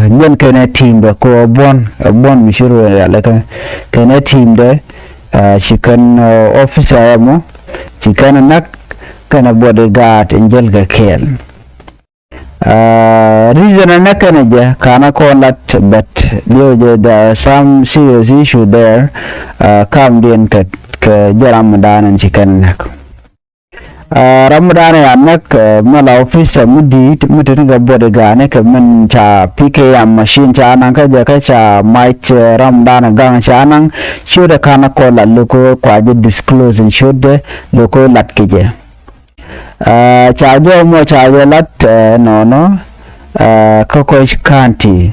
nhân cái này team đó có bon mình chưa rồi là cái này team đấy chỉ cần officer em á chỉ cần nắc cái nào bodyguard angel cái khéo reason nắc cái này giờ karena kolat but there some serious issue there come din ke Ramadan chỉ cần nắc Ramadan anak mala officer mudi mutin ga bodyguard ne kaman cha PKM machine cha nan ka je ka cha mic Ramadan gang cha nan shoda kana ko lalluko kwaje disclosing shoda loko lat kije cha jo mo cha lat no ko kanti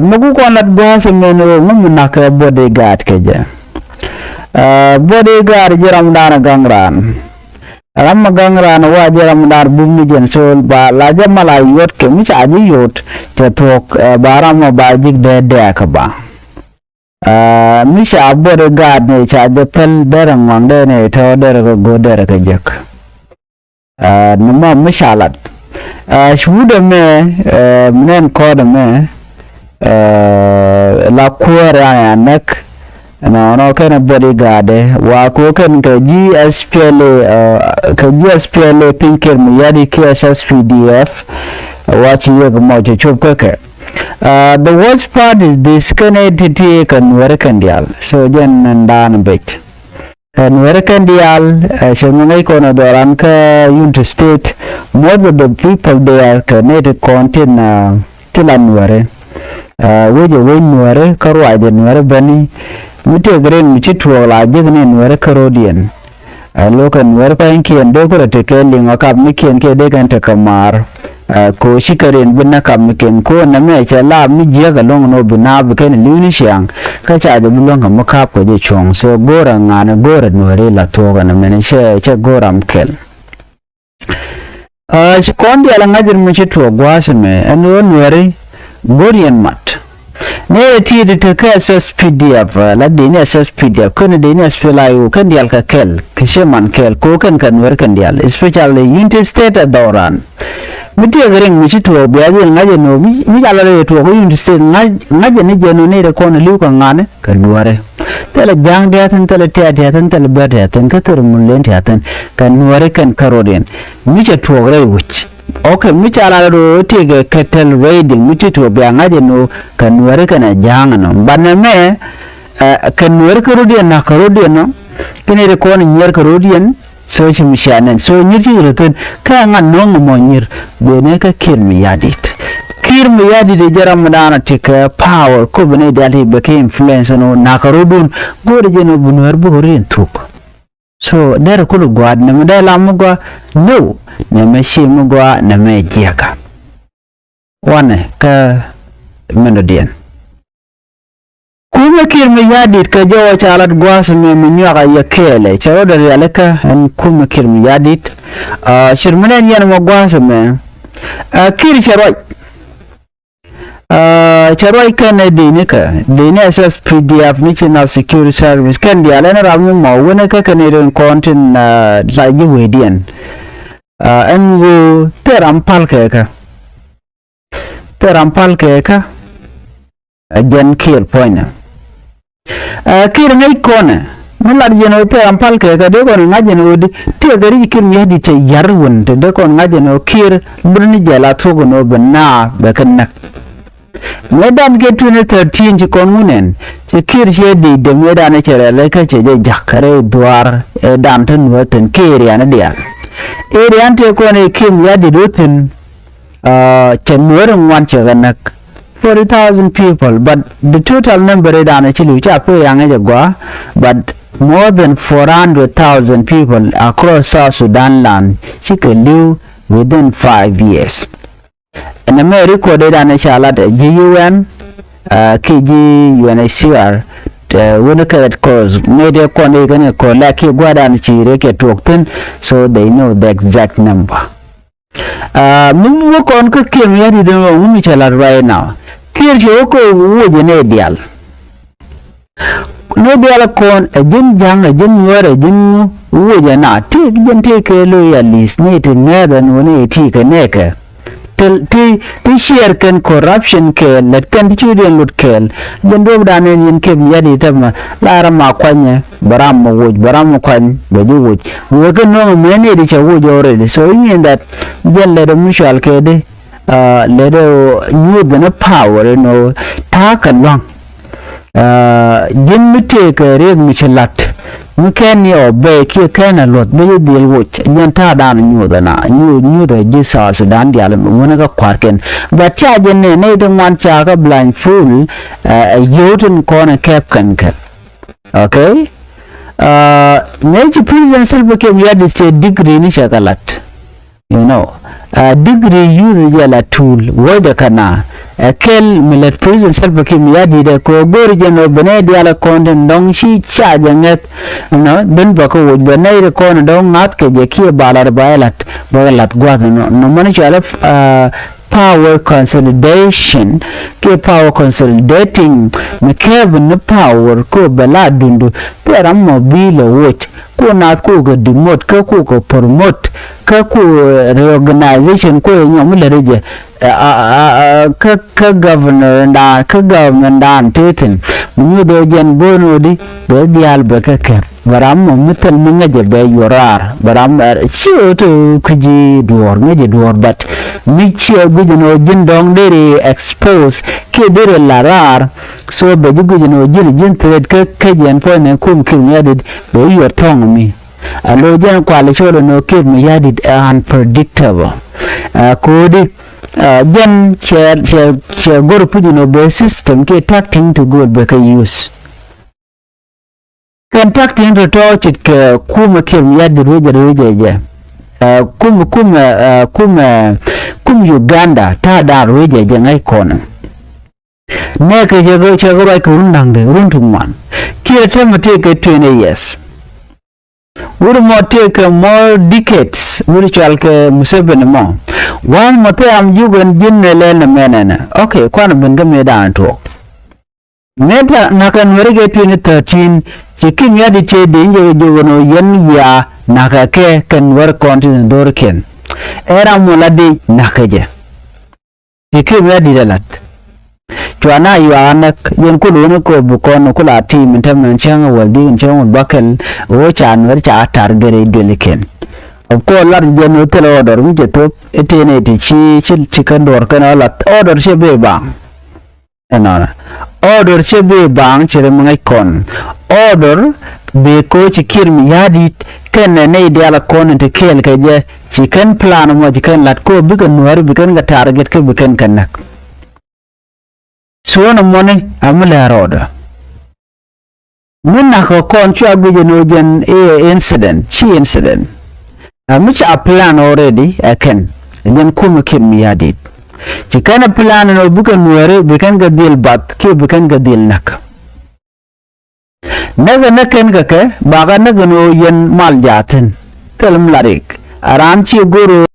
mugu ko lat gas meno mum nak bodyguard kije bodyguard je Ramadan gangran Ram gangran waje Ramadan bumi jen sol ba laja mala yot ke mi chaji yot te tok baram ba jig de ka ba mi sha bodyguard ne chaje pel derang wande ne to der go der ka jek numa mi shalat shuda me mnen ko de me la kuara ya nek no kana bodyguard wa ko kan ka GSPL pinker mu yadi KSSPDF watch you mo chup ka the worst part is this connectivity kan workan dial so jen ndan bet kan workan dial shemungai kono doran ka unit state most of the people there connected content tilan ware weje wen ware karwa jen ware bani mute green michi tuola jigne nwere karodian lokan nwere pa inki ende ko teke linga kap miken ke de kan takamar ko shikarin binna kap miken ko na me cha la mi je ga long no bina bu ken luni shang ka cha de bulong ka makap ko je chong so gora ngana gora nwere la to ga na men che goram kel kondi ala ngajir michi tuo gwasme eno nwere gorian mat ne ti de te SSPDF la de ne SSPDF kun de ne SPLIO kan dial ka kel kisheman kel ko kan wer kan dial especially United State adoran miti garen mi to biaje ngaje no mi ala le to ko United State ngaje ne jeno ne de kon liu kan ngane kan ware tele jang de tan tele te de tan tele ber de tan ka ter mun len te tan kan ware kan karoden mi to gare wuch okay mi chala do tige kettle raiding miti to be ngaje no kan ware kana jang no banne me kan ware karodian na karodian no kini de kon nyer karodian so shi mishanen so nyirti reten ka ngan no mo nyir be ne ka kirmi yadit de jaram dana tika power ko bene dali be ke influence no na karodun gode je no bunwer bo rin tuk so der ko gwad ne me dala mo gwa no nyame shi mo gwa na me jiaka wane ka menodien kuma kirmi yadit ka jawa chalat gwas me nyaka yakele charo der yaleka an kuma kirmi yadit shirmenen yan mo gwas me kir charoi kan de ne SSPDF National Security Service kan dia lana ramu ma wona ka kan irin content la yi wedian an go terampal ka jan kill point kir ngai kona mular jeno terampal ka de ko ngaje no te gari kim yadi te yarwon de ko ngaje no kir burni jala togo no bana be kan medan ke 2013 ci komunen ci kir shedi de medan cere le ka ce je jakare duar dan tan woten kiri ana dia ante ko ne kim ya di dutin cemurin wance ganak 40,000 people but the total number dan ci lu cha pe yang je gwa but more than 400,000 people across South Sudan land ci ke live within 5 years. In America, they done a shalat GUN, KG, UNHCR, when a cat cause, made a connection, call like you go down to talk so they know the exact number. Mumu kon ka kim ya di do mu chala right now. Kir ko wo je ne dial. No dial kon a jin jang a jin wore jin wo je na ti jin te ke lo ya lis ne te ne dan woni ti ka ne ka ti share kan corruption ke let kan ti chuden lut kel jendo dane yin ke yadi tama lara ma kwanya baram mo wuj baram kwan be ju wuj we kan no mene di cha wuj already so you mean that jelle the mutual ke de let you the power no ta kan long jin mite ke reg michelat muken yo be ke kana lot be dil wuch nyanta dan nyu dana nyu de jisa sudan dial wona ga kwarken ba cha jenne ne de wan cha ga blind fool yotun kona cap kan ka okay neji president selbe ke ya de say degree ni shakalat you know degree use yala tool wada kana kel millet president selbe ke ya de ko gori jeno bene diala konden dong shi cha janget no ben ba ko woj bene de kon dong ngat ke je ki balar balat gwa no mani chala power consolidation ke power consolidating me kevin power ko bala dundu peram mobile watch ko nat ko go demote ko promote ko reorganization ko nyom lereje ka governor da ka government dan tetin mu do jen bono di be dial be ka baram mo mutal mi ngaje be yorar baram to kuji duor ngaje duor bat mi che gujino jindong dere expose ke dere larar so be gujino jin thread ka jen po ne kum kim yadid be yor tong mi alo jen kwale cholo no kid mi yadid unpredictable kodi jen che gor pujino be system ke tacting to good be ka use contacting to touch it kuma kim yadid roje kum Uganda ta da roje ngai kona ne ke je go bai kurun dang de run tumman ki ta take 20 years would more take more decades spiritual ke museben mo wan mote am jugon jinne len menena okay kwana benga me da to meta nakan werege 2013 chikin yadi che denje jogono yen ya nakake kan war continent dorken era muladi nakaje chikin yadi dalat tuana yu anak yen kulu ko bukono kula team intamen changa waldi changa bakal o chan wer cha targere deliken ko lar jeno telo order mi jeto etene ti chi kan dor kana lat order che be ba enana order che be bang chere mangai kon order be ko chikir mi yadi ken ne ideal kon te kel ke je chicken plan mo chicken lat ko bigan nuar bigan ga target ke bigan kanak so no money amla roda minna ko kon chu aguje no gen incident which a plan already again then kuma kim mi yadi chikana plan no bukan nuare bukan gadil bat ke bukan gadil nak naga naken ka ke baga naga no yen mal jaten telam larik aran chi guru